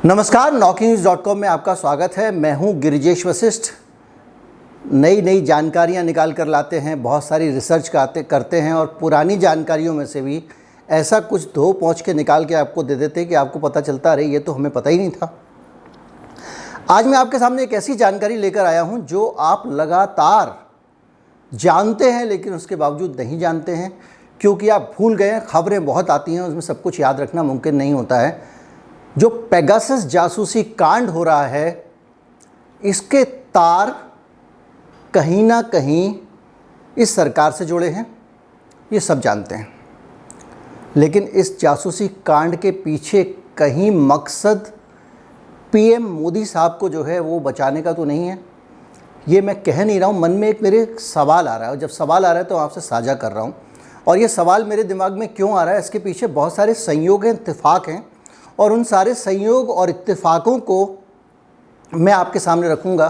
नमस्कार, NOKNews.com में आपका स्वागत है। मैं हूं गिरिजेश वशिष्ठ। नई जानकारियां निकाल कर लाते हैं, बहुत सारी रिसर्च करते हैं और पुरानी जानकारियों में से भी ऐसा कुछ धो पहुँच के निकाल के आपको दे देते हैं कि आपको पता चलता अरे ये तो हमें पता ही नहीं था। आज मैं आपके सामने एक ऐसी जानकारी लेकर आया हूं जो आप लगातार जानते हैं लेकिन उसके बावजूद नहीं जानते हैं, क्योंकि आप भूल गए हैं। खबरें बहुत आती हैं, उसमें सब कुछ याद रखना मुमकिन नहीं होता है। जो पेगासस जासूसी कांड हो रहा है, इसके तार कहीं ना कहीं इस सरकार से जुड़े हैं, ये सब जानते हैं। लेकिन इस जासूसी कांड के पीछे कहीं मकसद पीएम मोदी साहब को जो है वो बचाने का तो नहीं है। ये मैं कह नहीं रहा हूँ, मन में एक मेरे सवाल आ रहा है, और जब सवाल आ रहा है तो आपसे साझा कर रहा हूँ। और ये सवाल मेरे दिमाग में क्यों आ रहा है, इसके पीछे बहुत सारे संयोग हैं, इत्तेफाक हैं, और उन सारे संयोग और इत्तेफाकों को मैं आपके सामने रखूँगा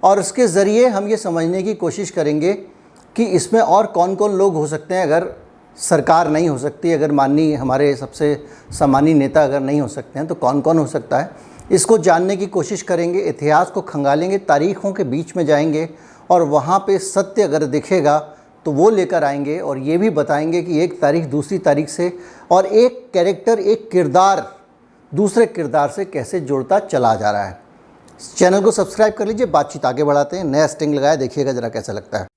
और उसके ज़रिए हम ये समझने की कोशिश करेंगे कि इसमें और कौन कौन लोग हो सकते हैं। अगर सरकार नहीं हो सकती, अगर माननीय हमारे सबसे सम्मानीय नेता अगर नहीं हो सकते हैं, तो कौन कौन हो सकता है, इसको जानने की कोशिश करेंगे। इतिहास को खंगालेंगे, तारीख़ों के बीच में जाएंगे और वहाँ पे सत्य अगर दिखेगा तो वो लेकर आएंगे और ये भी बताएंगे कि एक तारीख दूसरी तारीख से और एक कैरेक्टर, एक किरदार दूसरे किरदार से कैसे जुड़ता चला जा रहा है। चैनल को सब्सक्राइब कर लीजिए, बातचीत आगे बढ़ाते हैं। नया स्टिंग लगाया, देखिएगा ज़रा कैसा लगता है।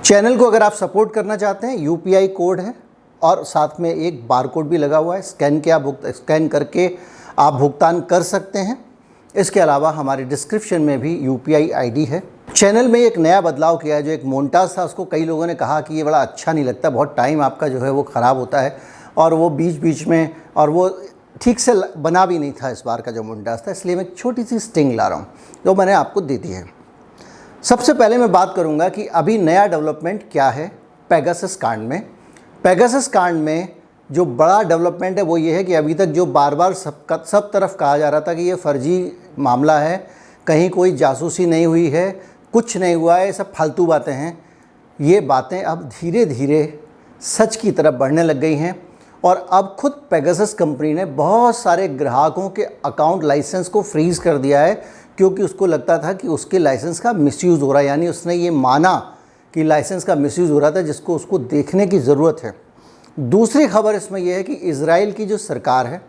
चैनल को अगर आप सपोर्ट करना चाहते हैं, यूपीआई कोड है और साथ में एक बार कोड भी लगा हुआ है। स्कैन करके आप भुगतान कर सकते हैं। इसके अलावा हमारे डिस्क्रिप्शन में भी यूपीआई आईडी है। चैनल में एक नया बदलाव किया है। जो एक मोन्टाज था, उसको कई लोगों ने कहा कि ये बड़ा अच्छा नहीं लगता, बहुत टाइम आपका जो है वो ख़राब होता है, और वो बीच में और वो ठीक से बना भी नहीं था इस बार का जो मोन्टाज था। इसलिए मैं एक छोटी सी स्टिंग ला रहा हूँ जो मैंने आपको दे दी है। सबसे पहले मैं बात करूँगा कि अभी नया डेवलपमेंट क्या है पेगासस कांड में। पेगासस कांड में जो बड़ा डेवलपमेंट है वो ये है कि अभी तक जो बार बार सब तरफ कहा जा रहा था कि ये फर्जी मामला है, कहीं कोई जासूसी नहीं हुई है, कुछ नहीं हुआ है, सब फालतू बातें हैं, ये बातें अब धीरे धीरे सच की तरफ बढ़ने लग गई हैं। और अब खुद पेगासस कंपनी ने बहुत सारे ग्राहकों के अकाउंट लाइसेंस को फ्रीज़ कर दिया है, क्योंकि उसको लगता था कि उसके लाइसेंस का मिसयूज़ हो रहा है। यानी उसने ये माना कि लाइसेंस का मिसयूज़ हो रहा था, जिसको उसको देखने की ज़रूरत है। दूसरी खबर इसमें यह है कि इजराइल की जो सरकार है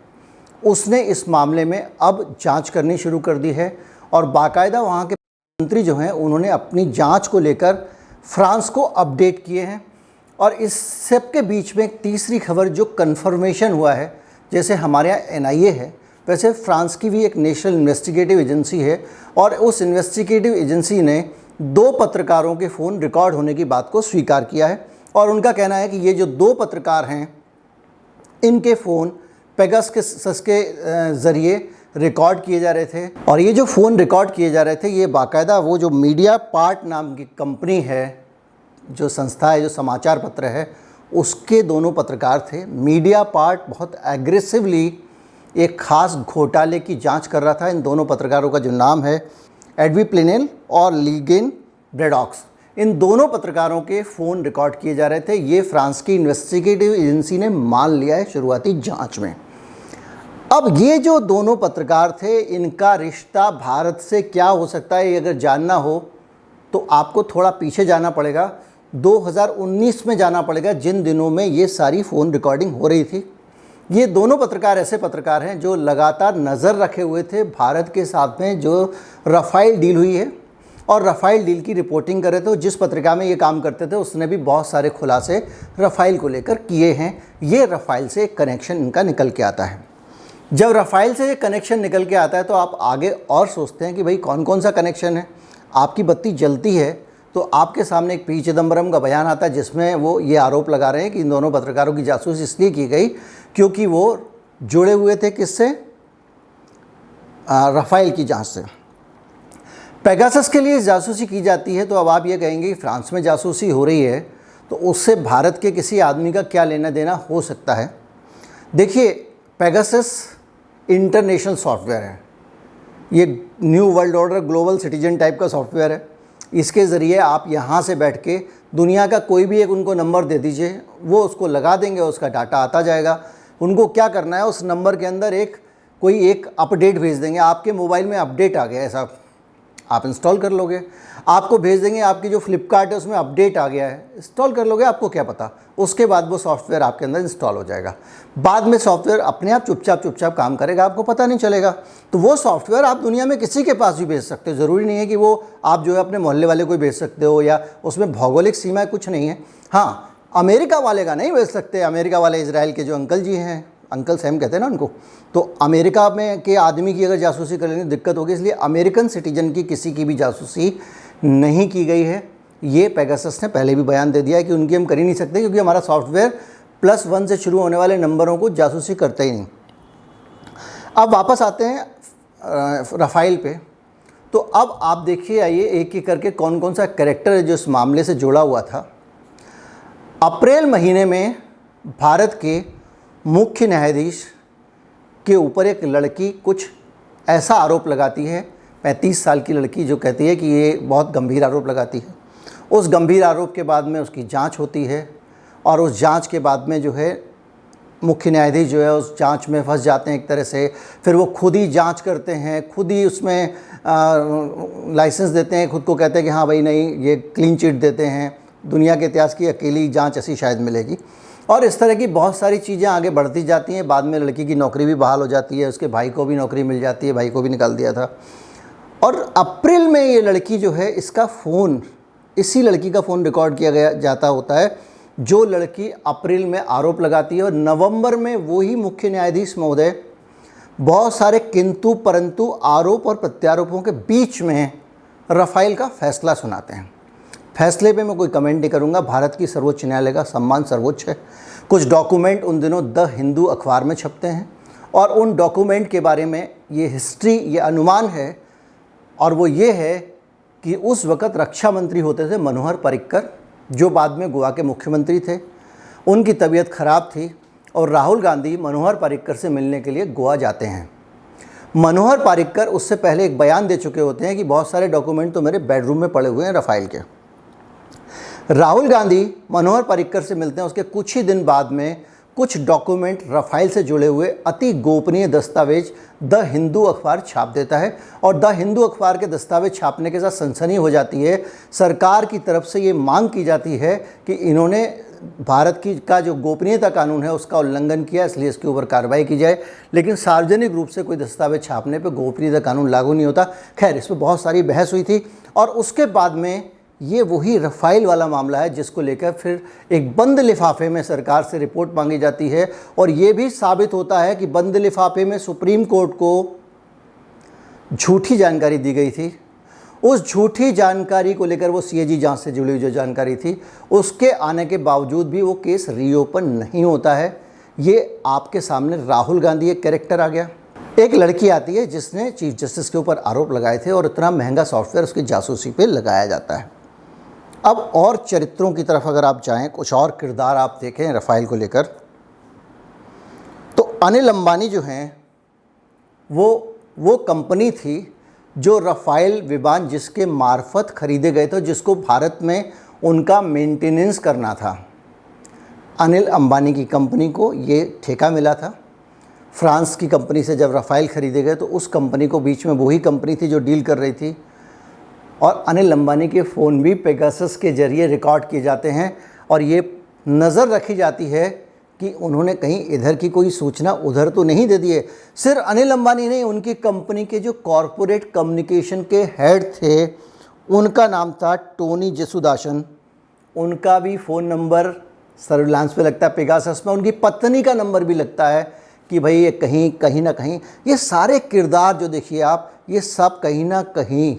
उसने इस मामले में अब जांच करनी शुरू कर दी है, और बाकायदा वहाँ के मंत्री जो हैं उन्होंने अपनी जांच को लेकर फ्रांस को अपडेट किए हैं। और इस सब के बीच में एक तीसरी खबर जो कन्फर्मेशन हुआ है, जैसे हमारे यहाँ एनआईए है, वैसे फ्रांस की भी एक नेशनल इन्वेस्टिगेटिव एजेंसी है, और उस इन्वेस्टिगेटिव एजेंसी ने 2 पत्रकारों के फ़ोन रिकॉर्ड होने की बात को स्वीकार किया है। और उनका कहना है कि ये जो 2 पत्रकार हैं, इनके फ़ोन पेगासस के ज़रिए रिकॉर्ड किए जा रहे थे। और ये जो फ़ोन रिकॉर्ड किए जा रहे थे, ये बाकायदा वो जो मीडिया पार्ट नाम की कंपनी है, जो संस्था है, जो समाचार पत्र है, उसके दोनों पत्रकार थे। मीडिया पार्ट बहुत एग्रेसिवली एक ख़ास घोटाले की जांच कर रहा था। इन दोनों पत्रकारों का जो नाम है एडवी प्लिनेल और लीगेन ब्रेडॉक्स, इन दोनों पत्रकारों के फ़ोन रिकॉर्ड किए जा रहे थे। ये फ्रांस की इन्वेस्टिगेटिव एजेंसी ने मान लिया है शुरुआती जांच में। अब ये जो दोनों पत्रकार थे, इनका रिश्ता भारत से क्या हो सकता है, ये अगर जानना हो तो आपको थोड़ा पीछे जाना पड़ेगा, 2019 में जाना पड़ेगा, जिन दिनों में ये सारी फ़ोन रिकॉर्डिंग हो रही थी। ये दोनों पत्रकार ऐसे पत्रकार हैं जो लगातार नज़र रखे हुए थे भारत के साथ में जो राफेल डील हुई है, और राफेल डील की रिपोर्टिंग कर रहे थे। जिस पत्रिका में ये काम करते थे उसने भी बहुत सारे खुलासे राफेल को लेकर किए हैं। ये राफेल से एक कनेक्शन इनका निकल के आता है। जब राफेल से ये कनेक्शन निकल के आता है तो आप आगे और सोचते हैं कि भाई कौन कौन सा कनेक्शन है। आपकी बत्ती जलती है तो आपके सामने एक पी चिदम्बरम का बयान आता है, जिसमें वो ये आरोप लगा रहे हैं कि इन दोनों पत्रकारों की जासूसी इसलिए की गई क्योंकि वो जुड़े हुए थे किससे, राफेल की जांच से। पेगासस के लिए जासूसी की जाती है, तो अब आप ये कहेंगे कि फ्रांस में जासूसी हो रही है तो उससे भारत के किसी आदमी का क्या लेना देना हो सकता है। देखिए, पेगासस इंटरनेशनल सॉफ्टवेयर है, ये new world order global citizen type का सॉफ्टवेयर है। इसके ज़रिए आप यहाँ से बैठ के दुनिया का कोई भी एक उनको नंबर दे दीजिए, वो उसको लगा देंगे, उसका डाटा आता जाएगा। उनको क्या करना है, उस नंबर के अंदर कोई एक अपडेट भेज देंगे, आपके मोबाइल में अपडेट आ गया, ऐसा आप इंस्टॉल कर लोगे। आपको भेज देंगे आपकी जो फ्लिपकार्ट है उसमें अपडेट आ गया है, इंस्टॉल कर लोगे, आपको क्या पता। उसके बाद वो सॉफ्टवेयर आपके अंदर इंस्टॉल हो जाएगा। बाद में सॉफ्टवेयर अपने आप चुपचाप काम करेगा, आपको पता नहीं चलेगा। तो वो सॉफ्टवेयर आप दुनिया में किसी के पास भी भेज सकते हो। ज़रूरी नहीं है कि वो आप जो है अपने मोहल्ले वाले को भेज सकते हो, या उसमें भौगोलिक सीमा कुछ नहीं है। हाँ, अमेरिका वाले का नहीं भेज सकते। अमेरिका वाले इजराइल के जो अंकल जी हैं, अंकल सैम कहते हैं ना उनको, तो अमेरिका में के आदमी की अगर जासूसी करने में दिक्कत होगी, इसलिए अमेरिकन सिटीजन की किसी की भी जासूसी नहीं की गई है। ये पेगासस ने पहले भी बयान दे दिया है कि उनकी हम कर ही नहीं सकते, क्योंकि हमारा सॉफ्टवेयर +1 से शुरू होने वाले नंबरों को जासूसी करता ही नहीं। अब वापस आते हैं राफेल पे। तो अब आप देखिए, आइए एक एक करके कौन कौन सा कैरेक्टर है जो इस मामले से जुड़ा हुआ था। अप्रैल महीने में भारत के मुख्य न्यायाधीश के ऊपर एक लड़की कुछ ऐसा आरोप लगाती है, 35 साल की लड़की, जो कहती है कि ये बहुत गंभीर आरोप लगाती है। उस गंभीर आरोप के बाद में उसकी जांच होती है, और उस जांच के बाद में जो है मुख्य न्यायाधीश जो है उस जांच में फंस जाते हैं एक तरह से। फिर वो खुद ही जांच करते हैं, खुद ही उसमें लाइसेंस देते हैं, खुद को कहते हैं कि हाँ भाई नहीं, ये क्लीन चिट देते हैं। दुनिया के इतिहास की अकेली जांच ऐसी शायद मिलेगी। और इस तरह की बहुत सारी चीज़ें आगे बढ़ती जाती हैं। बाद में लड़की की नौकरी भी बहाल हो जाती है, उसके भाई को भी नौकरी मिल जाती है, भाई को भी निकाल दिया था। और अप्रैल में ये लड़की जो है, इसका फ़ोन, इसी लड़की का फ़ोन रिकॉर्ड किया गया जाता होता है, जो लड़की अप्रैल में आरोप लगाती है। और नवंबर में वही मुख्य न्यायाधीश महोदय बहुत सारे किंतु परंतु, आरोप और प्रत्यारोपों के बीच में राफेल का फैसला सुनाते हैं। फैसले पे मैं कोई कमेंट नहीं करूँगा, भारत की सर्वोच्च न्यायालय का सम्मान सर्वोच्च है। कुछ डॉक्यूमेंट उन दिनों द हिंदू अखबार में छपते हैं, और उन डॉक्यूमेंट के बारे में ये हिस्ट्री, ये अनुमान है, और वो ये है कि उस वक़्त रक्षा मंत्री होते थे मनोहर पर्रिकर, जो बाद में गोवा के मुख्यमंत्री थे। उनकी तबीयत ख़राब थी, और राहुल गांधी मनोहर पर्रिकर से मिलने के लिए गोवा जाते हैं। मनोहर पर्रिकर उससे पहले एक बयान दे चुके होते हैं कि बहुत सारे डॉक्यूमेंट तो मेरे बेडरूम में पड़े हुए हैं राफेल के। राहुल गांधी मनोहर पर्रिकर से मिलते हैं, उसके कुछ ही दिन बाद में कुछ डॉक्यूमेंट राफेल से जुड़े हुए अति गोपनीय दस्तावेज द हिंदू अखबार छाप देता है। और द हिंदू अखबार के दस्तावेज छापने के साथ सनसनी हो जाती है। सरकार की तरफ से ये मांग की जाती है कि इन्होंने भारत का जो गोपनीयता कानून है उसका उल्लंघन किया, इसलिए इसके ऊपर कार्रवाई की जाए। लेकिन सार्वजनिक रूप से कोई दस्तावेज छापने पर गोपनीयता कानून लागू नहीं होता। खैर, इस पर बहुत सारी बहस हुई थी, और उसके बाद में ये वही राफेल वाला मामला है जिसको लेकर फिर एक बंद लिफाफे में सरकार से रिपोर्ट मांगी जाती है। और ये भी साबित होता है कि बंद लिफाफे में सुप्रीम कोर्ट को झूठी जानकारी दी गई थी। उस झूठी जानकारी को लेकर वो सीएजी जांच से जुड़ी हुई जो जानकारी थी, उसके आने के बावजूद भी वो केस रीओपन नहीं होता है। ये आपके सामने राहुल गांधी एक कैरेक्टर आ गया। एक लड़की आती है जिसने चीफ जस्टिस के ऊपर आरोप लगाए थे, और इतना महंगा सॉफ्टवेयर उसकी जासूसी पे लगाया जाता है। अब और चरित्रों की तरफ अगर आप जाएं, कुछ और किरदार आप देखें राफेल को लेकर, तो अनिल अंबानी जो हैं वो कंपनी थी जो राफेल विमान जिसके मार्फत ख़रीदे गए थे, जिसको भारत में उनका मेंटेनेंस करना था। अनिल अंबानी की कंपनी को ये ठेका मिला था। फ्रांस की कंपनी से जब राफेल ख़रीदे गए तो उस कंपनी को, बीच में वही कंपनी थी जो डील कर रही थी। और अनिल अंबानी के फ़ोन भी पेगासस के ज़रिए रिकॉर्ड किए जाते हैं, और ये नज़र रखी जाती है कि उन्होंने कहीं इधर की कोई सूचना उधर तो नहीं दे दी है। सिर्फ अनिल अंबानी नहीं, उनकी कंपनी के जो कॉरपोरेट कम्युनिकेशन के हेड थे, उनका नाम था टोनी जेसुदासन, उनका भी फ़ोन नंबर सर्विलांस पे लगता है पेगासस में। उनकी पत्नी का नंबर भी लगता है कि भाई ये कहीं ना कहीं, ये सारे किरदार जो देखिए आप, ये सब कहीं ना कहीं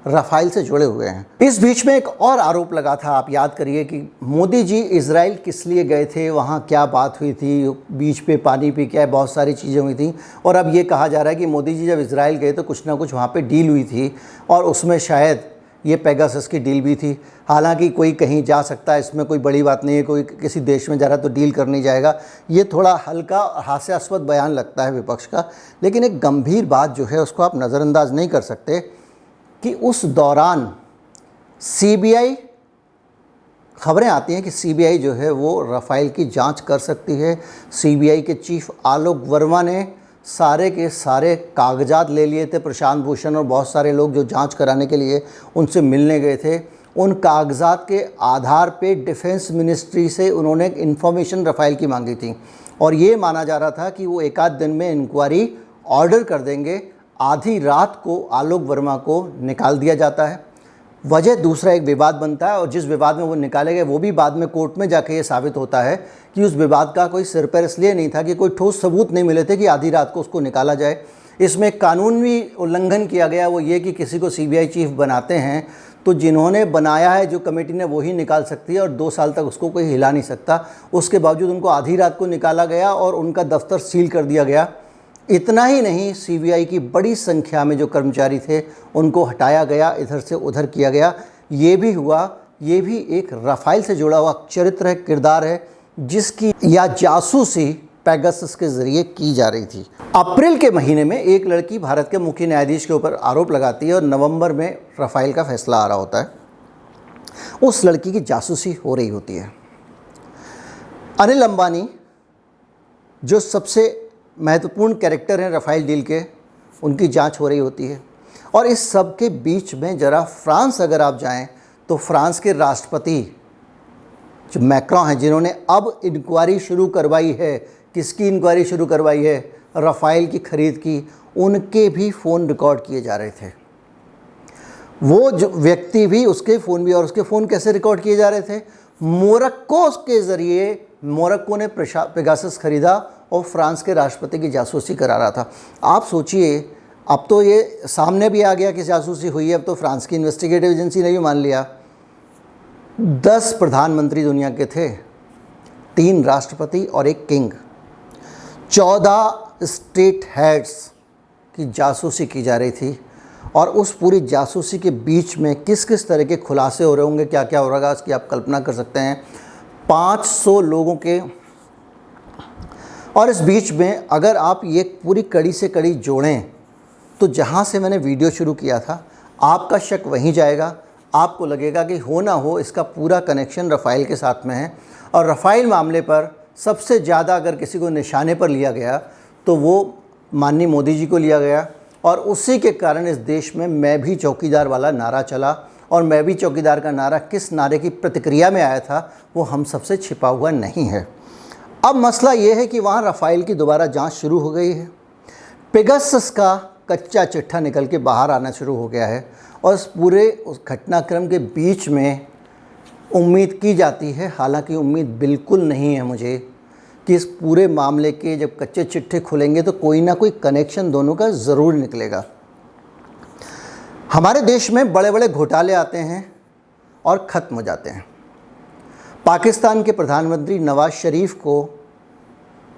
राफेल से जुड़े हुए हैं। इस बीच में एक और आरोप लगा था, आप याद करिए, कि मोदी जी इजराइल किस लिए गए थे, वहाँ क्या बात हुई थी, बीच पे पानी पी के बहुत सारी चीज़ें हुई थी। और अब ये कहा जा रहा है कि मोदी जी जब इजराइल गए तो कुछ ना कुछ वहाँ पे डील हुई थी, और उसमें शायद ये पेगासस की डील भी थी। हालांकि कोई कहीं जा सकता है, इसमें कोई बड़ी बात नहीं है, कोई किसी देश में जा रहा तो डील कर नहीं जाएगा। ये थोड़ा हल्का हास्यास्पद बयान लगता है विपक्ष का, लेकिन एक गंभीर बात जो है उसको आप नज़रअंदाज नहीं कर सकते कि उस दौरान सीबीआई खबरें आती हैं कि सीबीआई जो है वो राफेल की जांच कर सकती है। सीबीआई के चीफ आलोक वर्मा ने सारे के सारे कागजात ले लिए थे। प्रशांत भूषण और बहुत सारे लोग जो जांच कराने के लिए उनसे मिलने गए थे, उन कागजात के आधार पे डिफेंस मिनिस्ट्री से उन्होंने इन्फॉर्मेशन राफेल की मांगी थी और ये माना जा रहा था कि वो एक आध दिन में इंक्वायरी ऑर्डर कर देंगे। आधी रात को आलोक वर्मा को निकाल दिया जाता है। वजह दूसरा एक विवाद बनता है और जिस विवाद में वो निकाले गए वो भी बाद में कोर्ट में जाके ये साबित होता है कि उस विवाद का कोई सिर पैर इसलिए नहीं था कि कोई ठोस सबूत नहीं मिले थे कि आधी रात को उसको निकाला जाए। इसमें कानूनी उल्लंघन किया गया, वो ये कि किसी को सीबीआई चीफ बनाते हैं तो जिन्होंने बनाया है जो कमेटी ने वही निकाल सकती है और 2 साल तक उसको कोई हिला नहीं सकता। उसके बावजूद उनको आधी रात को निकाला गया और उनका दफ्तर सील कर दिया गया। इतना ही नहीं, सीबीआई की बड़ी संख्या में जो कर्मचारी थे उनको हटाया गया, इधर से उधर किया गया। ये भी हुआ। ये भी एक राफेल से जुड़ा हुआ चरित्र है, किरदार है, जिसकी या जासूसी पेगासस के ज़रिए की जा रही थी। अप्रैल के महीने में एक लड़की भारत के मुख्य न्यायाधीश के ऊपर आरोप लगाती है और नवंबर में राफेल का फैसला आ रहा होता है। उस लड़की की जासूसी हो रही होती है। अनिल अंबानी जो सबसे महत्वपूर्ण कैरेक्टर हैं राफेल डील के, उनकी जांच हो रही होती है। और इस सब के बीच में ज़रा फ्रांस अगर आप जाएं तो फ्रांस के राष्ट्रपति जो मैक्रों हैं, जिन्होंने अब इंक्वायरी शुरू करवाई है, किसकी इंक्वायरी शुरू करवाई है? राफेल की खरीद की। उनके भी फ़ोन रिकॉर्ड किए जा रहे थे। वो जो व्यक्ति भी, उसके फ़ोन भी, और उसके फ़ोन कैसे रिकॉर्ड किए जा रहे थे? मोरक्को के ज़रिए मोरक्को ने पेगासस खरीदा और फ्रांस के राष्ट्रपति की जासूसी करा रहा था। आप सोचिए, अब तो ये सामने भी आ गया कि जासूसी हुई है। अब तो फ्रांस की इन्वेस्टिगेटिव एजेंसी ने भी मान लिया। 10 प्रधानमंत्री दुनिया के थे, 3 राष्ट्रपति और 1 किंग। 14 स्टेट हेड्स की जासूसी की जा रही थी और उस पूरी जासूसी के बीच में किस किस तरह के खुलासे हो रहे होंगे, क्या क्या हो रहा है, इसकी आप कल्पना कर सकते हैं। 500 लोगों के। और इस बीच में अगर आप ये पूरी कड़ी से कड़ी जोड़ें तो जहाँ से मैंने वीडियो शुरू किया था, आपका शक वहीं जाएगा। आपको लगेगा कि हो ना हो इसका पूरा कनेक्शन राफेल के साथ में है। और राफेल मामले पर सबसे ज़्यादा अगर किसी को निशाने पर लिया गया तो वो माननीय मोदी जी को लिया गया। और उसी के कारण इस देश में मैं भी चौकीदार वाला नारा चला। और मैं भी चौकीदार का नारा किस नारे की प्रतिक्रिया में आया था वो हम सबसे छिपा हुआ नहीं है। अब मसला ये है कि वहाँ राफेल की दोबारा जांच शुरू हो गई है। पेगासस का कच्चा चिट्ठा निकल के बाहर आना शुरू हो गया है और इस पूरे उस घटनाक्रम के बीच में उम्मीद की जाती है, हालांकि उम्मीद बिल्कुल नहीं है मुझे, कि इस पूरे मामले के जब कच्चे चिट्ठे खुलेंगे तो कोई ना कोई कनेक्शन दोनों का ज़रूर निकलेगा। हमारे देश में बड़े बड़े घोटाले आते हैं और ख़त्म हो जाते हैं। पाकिस्तान के प्रधानमंत्री नवाज़ शरीफ को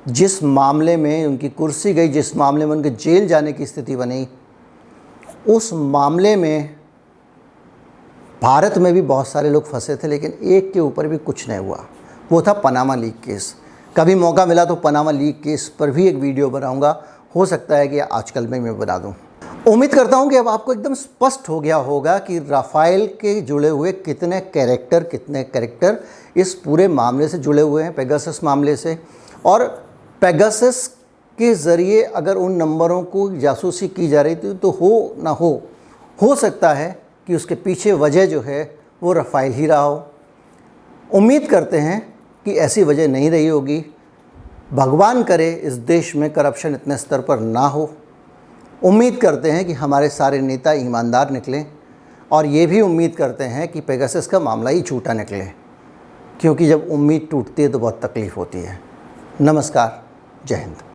जिस मामले में उनकी कुर्सी गई, जिस मामले में उनके जेल जाने की स्थिति बनी, उस मामले में भारत में भी बहुत सारे लोग फंसे थे, लेकिन एक के ऊपर भी कुछ नहीं हुआ। वो था पनामा लीक केस। कभी मौका मिला तो पनामा लीक केस पर भी एक वीडियो बनाऊंगा। हो सकता है कि आजकल में मैं बना दूं। उम्मीद करता हूं कि अब आपको एकदम स्पष्ट हो गया होगा कि राफेल के जुड़े हुए कितने कैरेक्टर इस पूरे मामले से जुड़े हुए हैं, पेगासस मामले से। और पेगासस के ज़रिए अगर उन नंबरों को जासूसी की जा रही थी तो हो ना हो सकता है कि उसके पीछे वजह जो है वो राफेल ही रहा हो। उम्मीद करते हैं कि ऐसी वजह नहीं रही होगी। भगवान करे इस देश में करप्शन इतने स्तर पर ना हो। उम्मीद करते हैं कि हमारे सारे नेता ईमानदार निकलें और ये भी उम्मीद करते हैं कि पेगासस का मामला ही झूठा निकले, क्योंकि जब उम्मीद टूटती है तो बहुत तकलीफ़ होती है। नमस्कार, जय हिंद।